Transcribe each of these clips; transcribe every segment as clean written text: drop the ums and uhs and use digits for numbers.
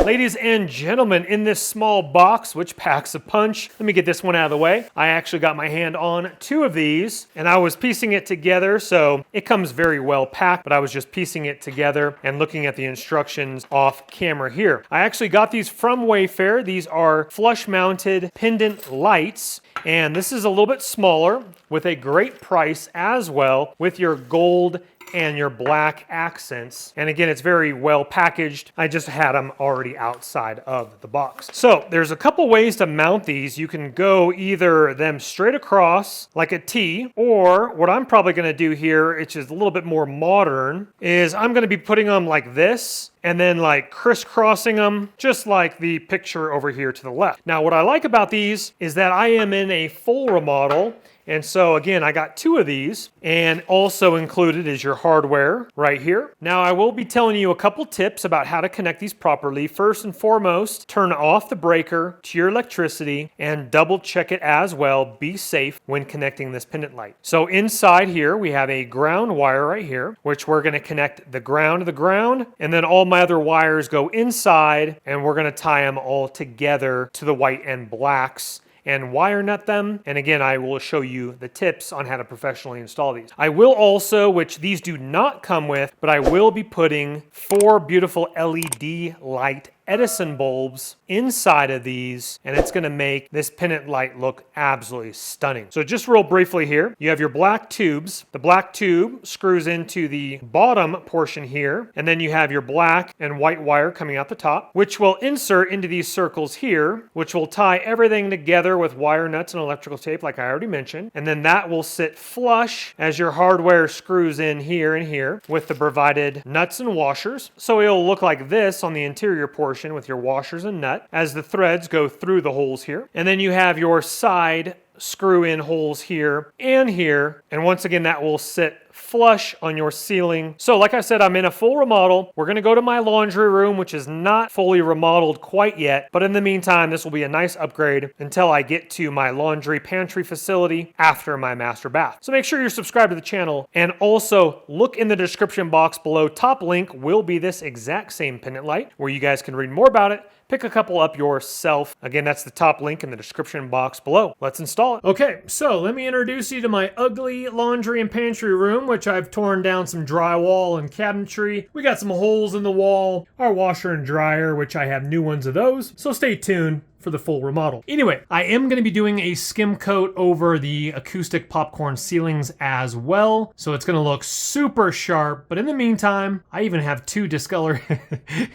Ladies and gentlemen, in this small box, which packs a punch, let me get this one out of the way. I actually got my hand on 2 of these, and I was piecing it together, so it comes very well packed, but I was just piecing it together and looking at the instructions off camera here. I actually got these from Wayfair. These are flush-mounted pendant lights, and this is a little bit smaller with a great price as well, with your gold and your black accents. And again, it's very well packaged. I just had them already outside of the box. So there's a couple ways to mount these. You can go either them straight across like a T, or what I'm probably gonna do here, which is a little bit more modern, is I'm gonna be putting them like this and then like crisscrossing them, just like the picture over here to the left. Now, what I like about these is that I am in a full remodel. And so again, I got 2 of these, and also included is your hardware right here. Now I will be telling you a couple tips about how to connect these properly. First and foremost, turn off the breaker to your electricity and double check it as well. Be safe when connecting this pendant light. So inside here, we have a ground wire right here, which we're gonna connect the ground to the ground, and then all my other wires go inside, and we're gonna tie them all together to the white and blacks and wire nut them. And again, I will show you the tips on how to professionally install these. I will also, which these do not come with, but I will be putting 4 beautiful LED light Edison bulbs inside of these, and it's gonna make this pendant light look absolutely stunning. So just real briefly here, you have your black tubes. The black tube screws into the bottom portion here, and then you have your black and white wire coming out the top, which will insert into these circles here, which will tie everything together with wire nuts and electrical tape like I already mentioned, and then that will sit flush as your hardware screws in here and here with the provided nuts and washers. So it'll look like this on the interior portion with your washers and nut as the threads go through the holes here. And then you have your side screw in holes here and here. And once again, that will sit flush on your ceiling. So like I said, I'm in a full remodel. We're gonna go to my laundry room, which is not fully remodeled quite yet. But in the meantime, this will be a nice upgrade until I get to my laundry pantry facility after my master bath. So make sure you're subscribed to the channel, and also look in the description box below. Top link will be this exact same pendant light where you guys can read more about it. Pick a couple up yourself. Again, that's the top link in the description box below. Let's install it. Okay, so let me introduce you to my ugly laundry and pantry room, which I've torn down some drywall and cabinetry. We got some holes in the wall, our washer and dryer, which I have new ones of those. So stay tuned for the full remodel. Anyway, I am going to be doing a skim coat over the acoustic popcorn ceilings as well. So it's going to look super sharp. But in the meantime, I even have 2 discolor.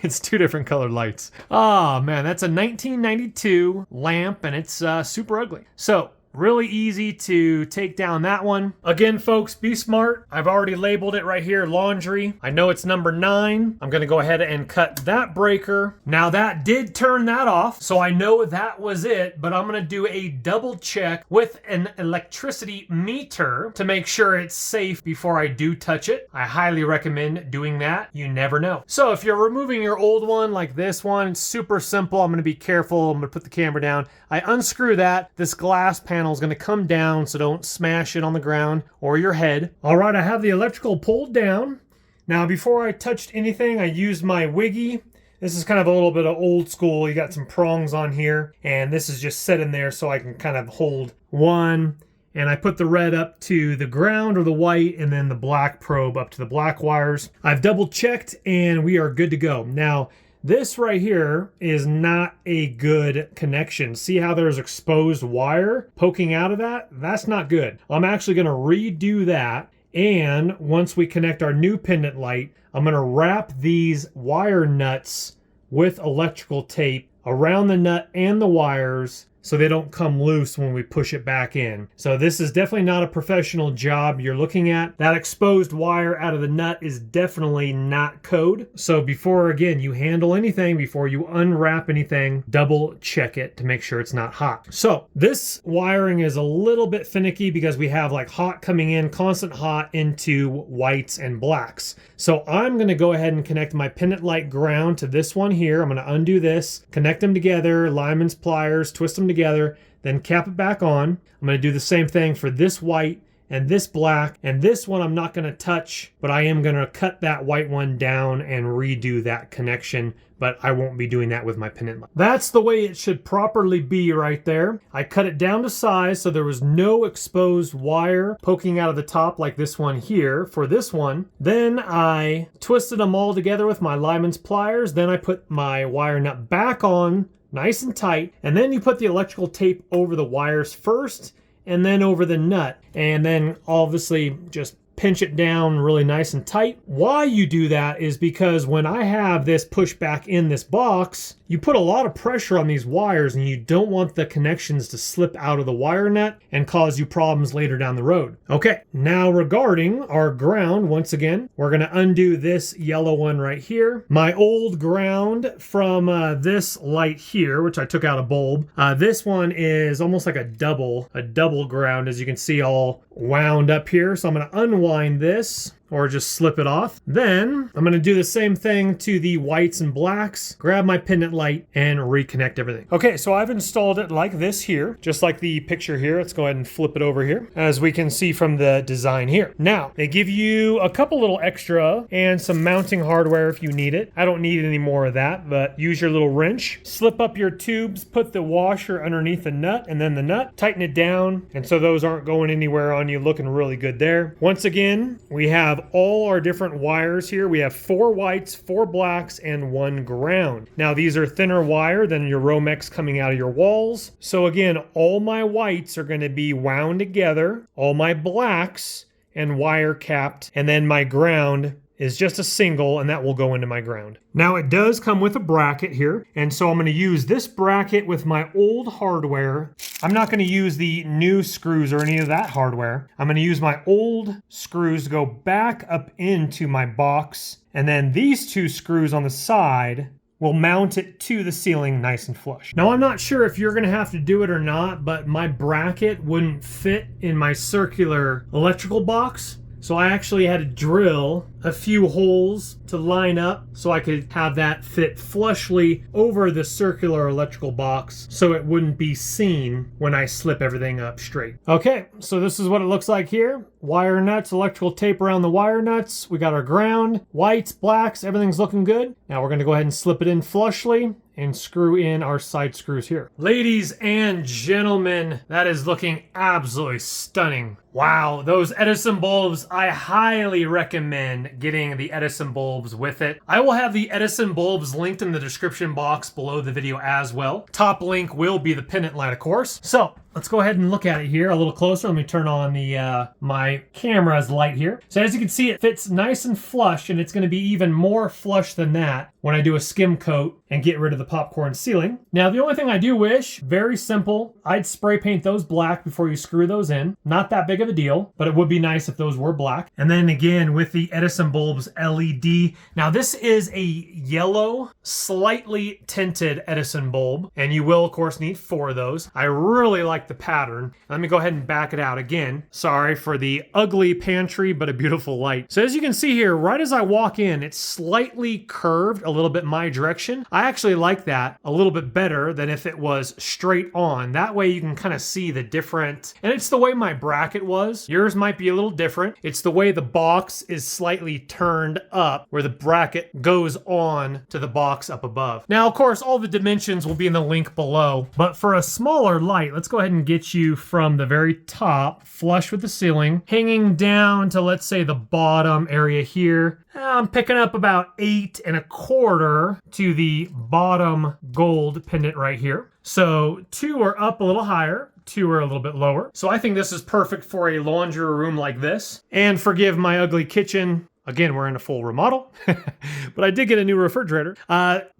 It's 2 different colored lights. Oh man, that's a 1992 lamp, and it's super ugly. So really easy to take down that one. Again, folks, be smart. I've already labeled it right here, laundry. I know it's number 9. I'm gonna go ahead and cut that breaker. Now that did turn that off, so I know that was it, but I'm gonna do a double check with an electricity meter to make sure it's safe before I do touch it. I highly recommend doing that. You never know. So if you're removing your old one like this one, it's super simple. I'm gonna be careful. I'm gonna put the camera down. I unscrew that. This glass panel is going to come down, so don't smash it on the ground or your head. All right, I have the electrical pulled down. Now, before I touched anything, I used my wiggy. This is kind of a little bit of old school. You got some prongs on here, and this is just set in there so I can kind of hold one. And I put the red up to the ground or the white, and then the black probe up to the black wires. I've double checked, and we are good to go. Now, this right here is not a good connection. See how there's exposed wire poking out of that? That's not good. I'm actually going to redo that. And once we connect our new pendant light, I'm going to wrap these wire nuts with electrical tape around the nut and the wires so they don't come loose when we push it back in. So this is definitely not a professional job you're looking at. That exposed wire out of the nut is definitely not code. So before, again, you handle anything, before you unwrap anything, double check it to make sure it's not hot. So this wiring is a little bit finicky because we have like hot coming in, constant hot into whites and blacks. So I'm gonna go ahead and connect my pendant light ground to this one here. I'm gonna undo this, connect them together, lineman's pliers, twist them together, then cap it back on. I'm going to do the same thing for this white and this black, and this one I'm not gonna touch, but I am gonna cut that white one down and redo that connection, but I won't be doing that with my pendant light. That's the way it should properly be right there. I cut it down to size so there was no exposed wire poking out of the top like this one here for this one. Then I twisted them all together with my lineman's pliers. Then I put my wire nut back on nice and tight. And then you put the electrical tape over the wires first and then over the nut. And then obviously just pinch it down really nice and tight. Why you do that is because when I have this pushed back in this box, you put a lot of pressure on these wires and you don't want the connections to slip out of the wire nut and cause you problems later down the road. Okay, now regarding our ground, once again, we're gonna undo this yellow one right here. My old ground from this light here, which I took out a bulb, this one is almost like a double ground, as you can see, all wound up here. So I'm gonna unwind this, or just slip it off. Then I'm gonna do the same thing to the whites and blacks, grab my pendant light and reconnect everything. Okay, so I've installed it like this here, just like the picture here. Let's go ahead and flip it over here, as we can see from the design here. Now, they give you a couple little extra and some mounting hardware if you need it. I don't need any more of that, but use your little wrench. Slip up your tubes, put the washer underneath the nut and then the nut, tighten it down, and so those aren't going anywhere on you, looking really good there. Once again, we have all our different wires here. We have 4 whites, 4 blacks, and 1 ground. Now these are thinner wire than your Romex coming out of your walls. So again, all my whites are going to be wound together, all my blacks and wire capped, and then my ground is just a single, and that will go into my ground. Now it does come with a bracket here, and so I'm gonna use this bracket with my old hardware. I'm not gonna use the new screws or any of that hardware. I'm gonna use my old screws to go back up into my box, and then these 2 screws on the side will mount it to the ceiling nice and flush. Now I'm not sure if you're gonna have to do it or not, but my bracket wouldn't fit in my circular electrical box. So I actually had to drill a few holes to line up so I could have that fit flushly over the circular electrical box so it wouldn't be seen when I slip everything up straight. Okay, so this is what it looks like here. Wire nuts, electrical tape around the wire nuts. We got our ground, whites, blacks, everything's looking good. Now we're gonna go ahead and slip it in flushly and screw in our side screws here. Ladies and gentlemen, that is looking absolutely stunning. Wow, those Edison bulbs, I highly recommend getting the Edison bulbs with it. I will have the Edison bulbs linked in the description box below the video as well. Top link will be the pendant light, of course. So let's go ahead and look at it here a little closer. Let me turn on the my camera's light here. So as you can see, it fits nice and flush, and it's going to be even more flush than that when I do a skim coat and get rid of the popcorn ceiling. Now, the only thing I do wish, very simple, I'd spray paint those black before you screw those in. Not that big of a deal, but it would be nice if those were black. And then again, with the Edison bulbs LED. Now, this is a yellow, slightly tinted Edison bulb, and you will, of course, need 4 of those. I really like the pattern. Let me go ahead and back it out again. Sorry for the ugly pantry, but a beautiful light. So as you can see here, right as I walk in, it's slightly curved a little bit my direction. I actually like that a little bit better than if it was straight on. That way you can kind of see the different, and it's the way my bracket was. Yours might be a little different. It's the way the box is slightly turned up where the bracket goes on to the box up above. Now, of course, all the dimensions will be in the link below, but for a smaller light, let's go ahead and get you from the very top, flush with the ceiling, hanging down to, let's say, the bottom area here. I'm picking up about 8 1/4 to the bottom gold pendant right here. So 2 are up a little higher, 2 are a little bit lower. So I think this is perfect for a laundry room like this. And forgive my ugly kitchen. Again, we're in a full remodel, but I did get a new refrigerator.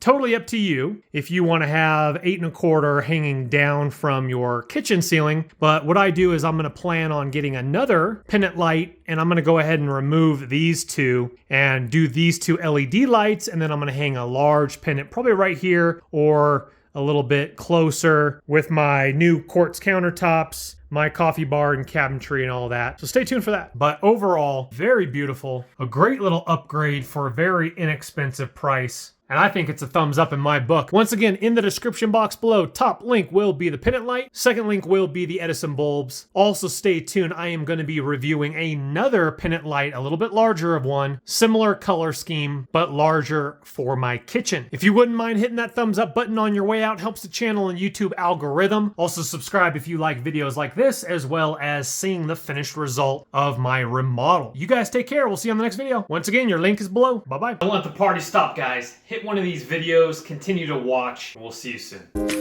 Totally up to you if you want to have 8 1/4 hanging down from your kitchen ceiling. But what I do is I'm going to plan on getting another pendant light, and I'm going to go ahead and remove these 2 and do these 2 LED lights. And then I'm going to hang a large pendant probably right here or a little bit closer with my new quartz countertops, my coffee bar and cabinetry and all that. So stay tuned for that. But overall, very beautiful. A great little upgrade for a very inexpensive price. And I think it's a thumbs up in my book. Once again, in the description box below, top link will be the pendant light. Second link will be the Edison bulbs. Also stay tuned. I am going to be reviewing another pendant light, a little bit larger of one, similar color scheme, but larger for my kitchen. If you wouldn't mind hitting that thumbs up button on your way out, helps the channel and YouTube algorithm. Also subscribe if you like videos like this, as well as seeing the finished result of my remodel. You guys take care. We'll see you on the next video. Once again, your link is below. Bye-bye. Don't let the party stop, guys. Hit one of these videos, continue to watch, and we'll see you soon.